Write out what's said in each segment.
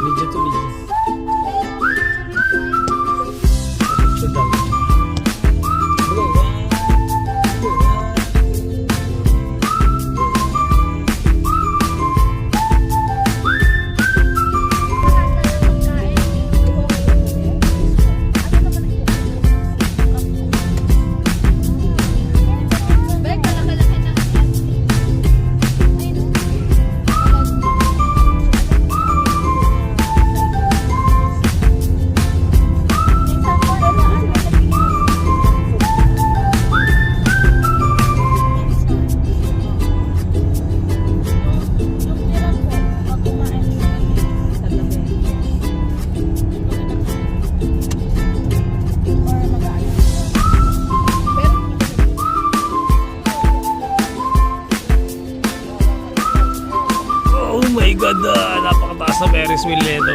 Medyo to medyo. Oh my God, napakataas na Ferris wheel nito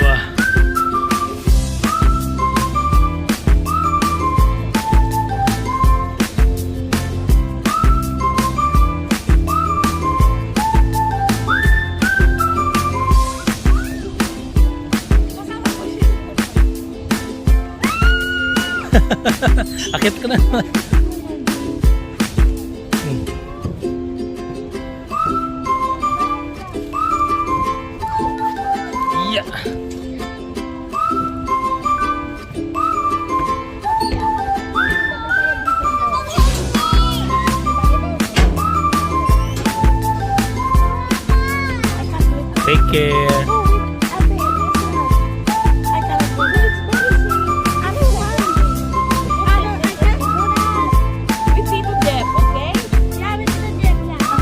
Akit ko na naman. Yeah. Take care.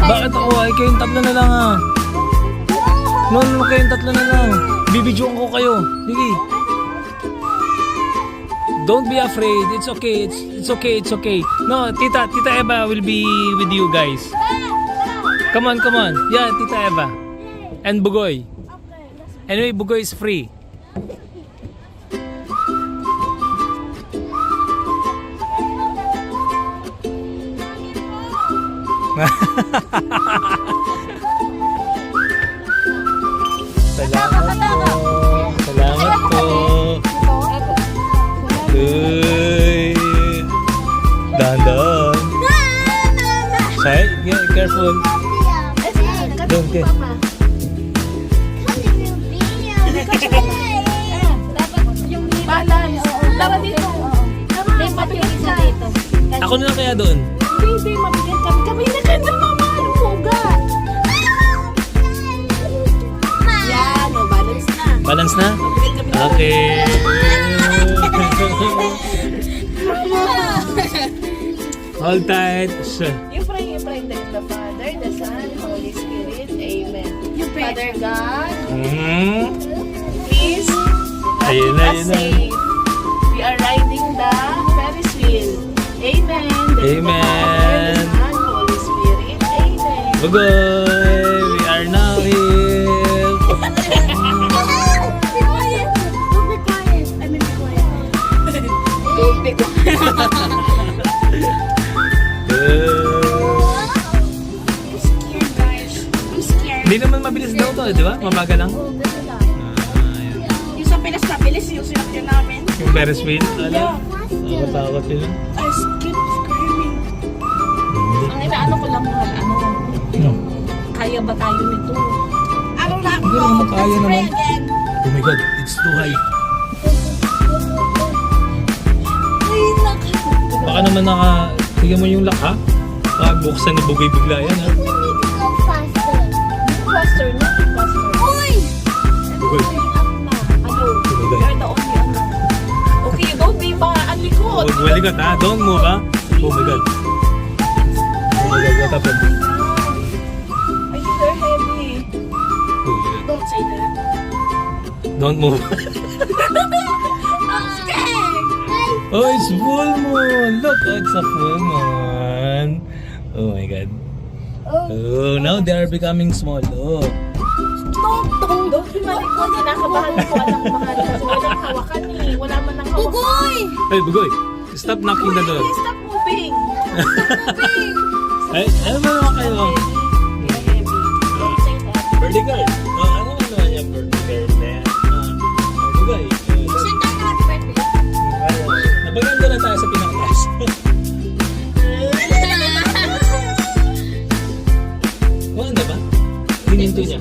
Bakit ako? Ay, kayong tatlo na lang No, kayong tatlo na lang. Bibidyoan ko kayo. Sige. Don't be afraid. It's okay. It's okay. It's okay. No, Tita Eva will be with you guys. Come on. Yeah, Tita Eva. And Bugoy. Anyway, Bugoy is free. Salamat po. Uy. Dahan-dahan. Say, yeah, careful. Don't get. Dapat dito. Dapat yung isa dito. Ako na lang kaya doon. Hindi, mabigyan kami. Kami na ganda, mama. Anong pugat? Yan, o, balance na. Balance na? Mabigyan kami na. Okay. Hold tight. You pray in the name of the Father, the Son, Holy Spirit. Amen. Father God, please Ayun keep na, us ayun na. safe. We are riding the Ferris wheel. Amen. The name of the Father, the Son, Holy Spirit. Amen. Bugoy, we are now here. Don't be quiet. I'm scared, guys. I'm scared. Hindi naman mabilis daw to, di ba? Mabaga lang. Yung sa Pinas mabilis, yung sinakyan namin. Yung Ferris wheel, takot yun. I keep screaming. Ang inaano ko lang mahal, kaya ba tayo nito? Ano na? Hindi naman kaya naman. Again. Oh my God, it's too high. Ay, Baka naman tignan mo yung lock ha? Baka buksan ni Bugoy bigla yan ha? faster na, faster. Uy! Bugoy. You're the only ano. Okay, don't be alikot. Malikot ha? Don't move ha? Oh my God. Oh my God, what happened? I think they're heavy. Oh my God. Don't say that. Don't move. I'm scared. Oh, it's full moon. Look, oh, it's a full moon. Oh my God. Oh, now they are becoming small. Oh. Don't be malikot. Kinakabahan ko. Anak mahal. Kasi walang hawakan eh. Wala man ng hawakan. Bugoy! Hey, Bugoy, stop knocking the door. Stop moving. Ay, ano ba naman kayo? Kaya heavy. Don't say that. Vertical. Ano nga naman yung vertical? Bugay. Napaganda na tayo sa pinaka-class. Maganda ba? Hininto niya.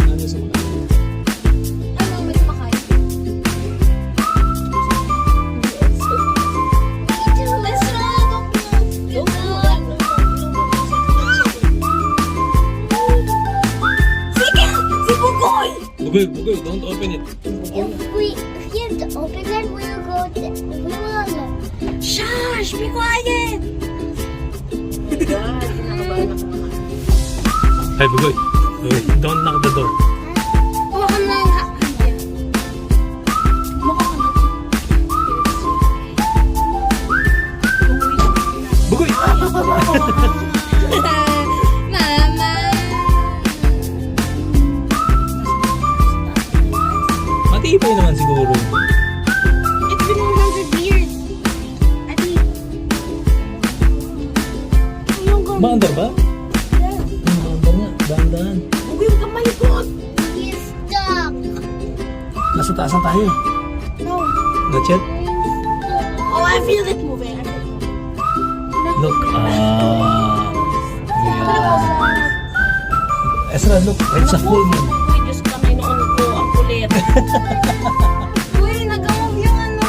Ano sa mga? Bugay, bugay. Don't open it. If you have to open it, we will go. We will. Shush! Be quiet. God, kinakabahan ako naman. Hey, bugay. Bugay. Don't knock the door. Mukha lang. Mukha ka Bugay! Mama. Matibay naman siguro. It's been 100 years. I think. Maandar ba? Maandar nga. Dahan-dahan. Bugay, huwag kang malikot. He's stuck. Nasa taasan tayo. No. Not yet? Oh, I feel it moving. Look. Ezra, look. It's a full moon. Uy, Diyos kami noon ko. Ang kulit. Uy, nag-move yung ano.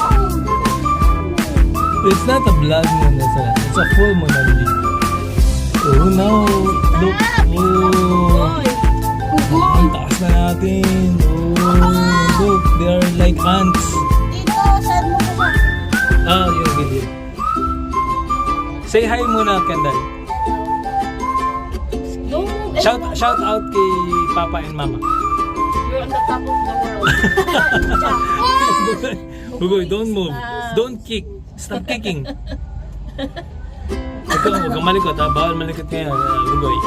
It's not a blood moon, Ezra. It's a full moon only. Oh no. Look. Oh. Uy, Ang taas na natin. Oh, look. They are like ants. Dito, saan mo ba? Yung video. Say hi muna, Kendall. don't move. Shout out kay Papa and Mama. You're on the top of the world. Bugoy, don't move. Don't kick. Stop kicking. Huwag kang malikot ha. Bawal malikot ngayon. Bugoy.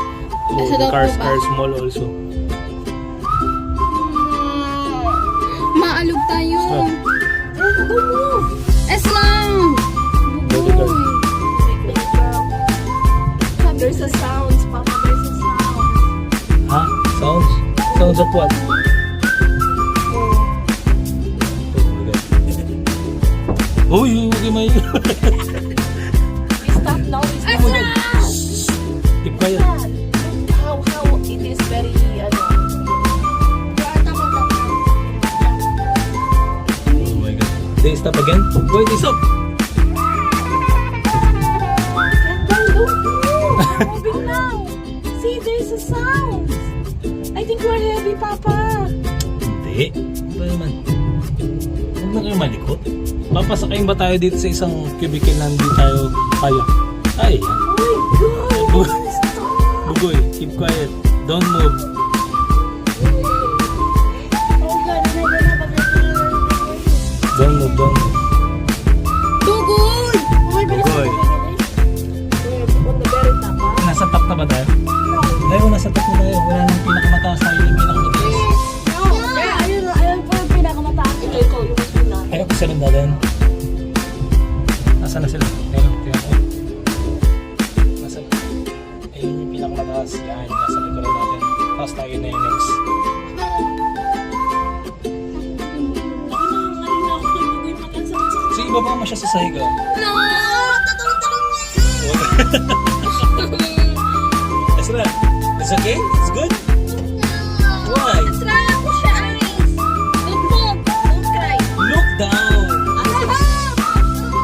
Oh, the cars are small also. Maalog tayo. Stop. Don't move. Eslang! Bodyguard. There's a sound, Papa. There's a sound. Ha? Sounds? Sounds of what? Oh, uy, huwag yung may... We stop now. We stop. Keep quiet. How it is very, Oh my God. They stop again? Wait, they stop! Don't move. Moving now. See, there's a sound. I think you're heavy, Papa. Hindi. Ba naman? Huwag na kayo malikot. Papasakayin ba tayo dito sa isang cubicle na hindi tayo kaya? Ay! Oh my God. Bugoy, keep quiet. Don't move. Don't move, don't move. Tugol! Bugoy. On the very top, ha? Nasa top na ba tayo? Tayo, nasa top na tayo. Wala nang pinakamataas tayo yung pinakamataas. Ayun po yung pinakamataas. Ito, yung mas muna. Ayaw ko sila natin. Nasaan na sila? Ayun, tingnan ko. Nasaan? Ayun yung pinakamataas. Yan, yung nasa likuran natin. Tapos tayo na yung next. Sige, ibaba mo siya sa sahiga. No! Tatalong-talong niya! Ezra, it's okay? It's good? Why? Esra, ako siya, Aris. Don't move. Don't cry. Look down!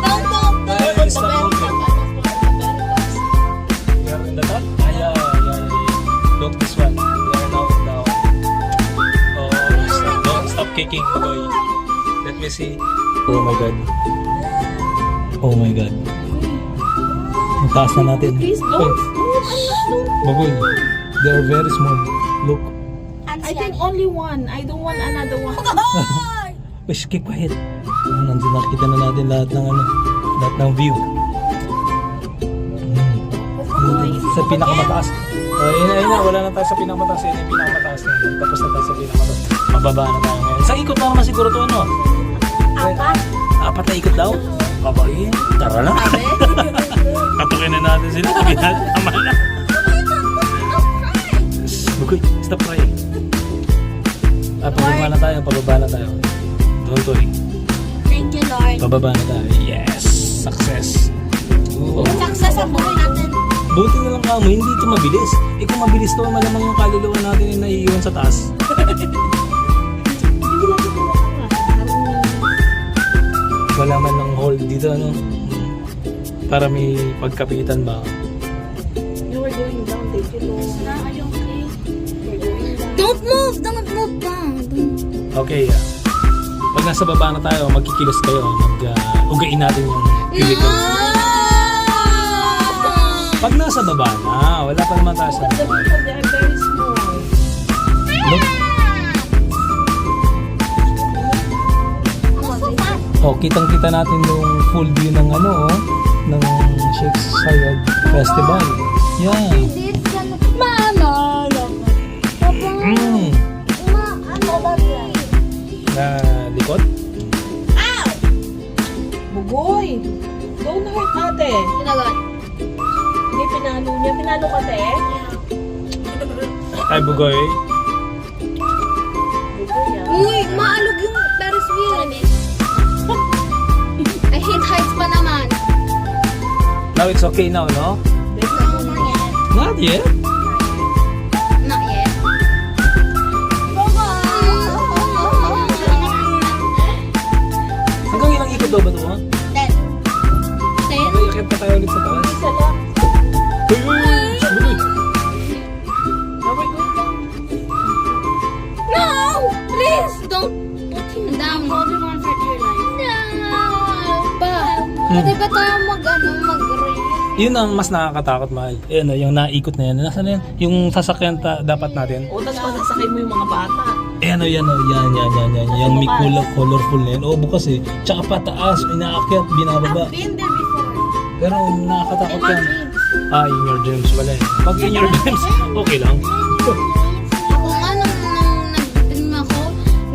Don't move. Ay, stop moving. We are in the top? Yeah. Look this one. We are now down. Oh, stop. Don't stop kicking, boy. Let me see. Oh my God. Oh my God. Ang taas na natin. Please don't. Wait. Bagoy. They are very small. Look. I think only one. I don't want another one. Wish, keep quiet. Nandun nakita na natin lahat ng lahat ng view. Sa pinakamataas. Ayun na, wala na tayo sa pinakamataas. Ayun yung pinakamataas na yun. Tapos na tayo sa pinakamataas. Mababa na tayo ngayon. Sa ikot na naman siguro to, ano? Apat. Apat na ikot daw? Babae, tara na. Katukin na natin sila. Tama na. Bugoy, stop crying. Pababa na tayo, pababa na tayo. Don't worry. Thank you, Lord. Pababa na tayo. Yes! Success! Oh. Success ang buhay natin. Buti na lang kamo, hindi ito mabilis. Eh kung mabilis to, malamang yung kaluluwa natin ay naiiwan sa taas. Wala man ng hold dito, ano? Para may pagkapitan ba? You were going down, take it long. Are you okay? You're going down. Don't move pa. Okay, pag nasa baba na tayo, magkikilos kayo. Ugain natin yung pellicles. Pag nasa baba na, wala pa naman tayo sa The baba. people, they are very small. Look. Oh, kitang-kita natin yung full view ng ano, oh, ng Shakes Sayad Festival. Yeah. Mama! Papa! Mm. Ano ba yan? Na likod? Bugoy! Don't hurt ate. Tinagot. Hindi pinalo niya. Pinalo ka, te? Ay, Bugoy. Bugoy, ah. Uy, maalog yung Ferris wheel. I hate heights pa naman. Now it's okay now, no? Not yet. Not yet. Hanggang ilang ikot daw ba ito, ha? 10. Okay, akit pa tayo ulit sa taas. Isa lang. Uy, uy, uy! Bugoy! How are we going down? No! Please, don't put him down. Holding on for dear life. No! Pa, pwede ba tayo mag-race? Yun ang mas nakakatakot, mahal. Eh, ano, yung naikot na yan. Nasaan na yan? Yung sasakyan dapat natin. O, tapos masasakay mo yung mga bata. Eh, ano yan, oh, yan. Yung may colorful na yan. Oo, bukas eh. Tsaka pataas, inaakyat, binababa. Been there before. Pero nakakatakot In my yan. dreams. Ah, in your dreams, wala eh. Pag in your dreams, okay lang. Ako nga nung nag-dream ako,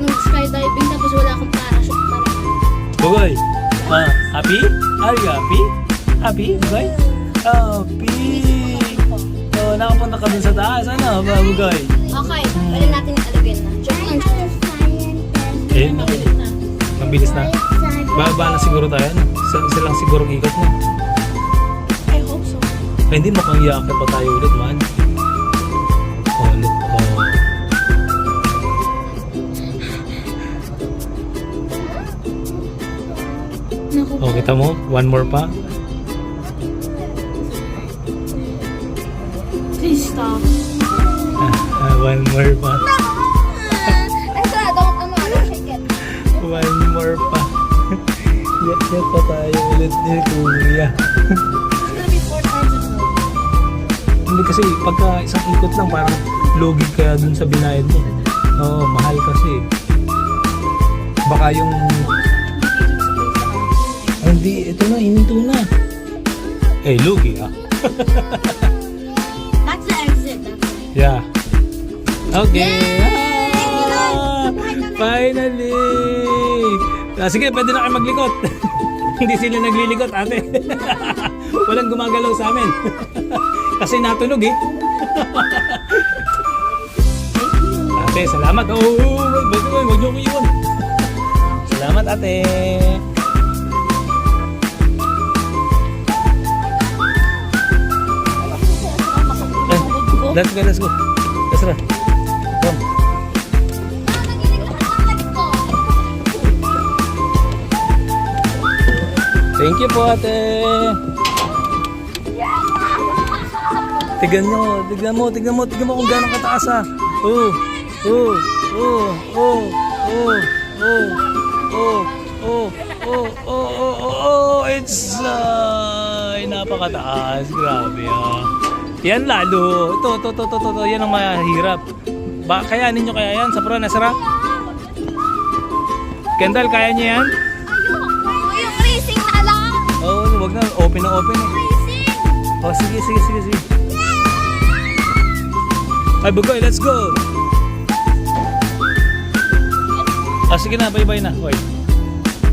nung skydiving tapos wala akong parachute para. Bugoy, happy? Are you happy? Happy, Bugoy? Happy! Oh, nakapunta ka dun sa taas, ano, Bugoy? Okay, pwede natin alagyan na. Joke lang. Eh, mabilis na. Bababa na siguro tayo, no? Silang siguro ikot na. I hope so. Ay, hindi mukhang iakit pa tayo ulit, man. Oh, look. Oh. Naku. Oh, kita mo? One more pa. Please stop. One more pa. Don't shake it. One more pa. Yak pa tayo ulit ni Kuya. It's gonna be 4 times in a row. Hindi kasi pagka isang ikot lang parang logi kaya dun sa binayad mo. Oo, mahal kasi. Baka yung... Ay, hindi, ito na, ininto na. Eh, logi ah. That's the exit. Yeah. Okay. Yay! Ah, finally! Sige, pwede na kayo maglikot. Hindi sila naglilikot, ate. Walang gumagalaw sa amin. Kasi natunog eh. Ate, salamat. Oh, wag niyo ko iwan. Salamat, ate. Let's go, let's go. Let's run. Come. Thank you po, ate. Tignan mo kung gaano kataas ah. It's napakataas. Grabe ah. Yan lalo. Ito. Yan ang mahirap. Kayanin nyo kaya yan? Sa Nasra? Kendall, kaya niyo yan? Yung racing na lang. Oo, wag na. Open na open eh. Racing. Oh, sige. Ay, Bugoy, let's go! Ah, sige na, bye-bye na. Wait.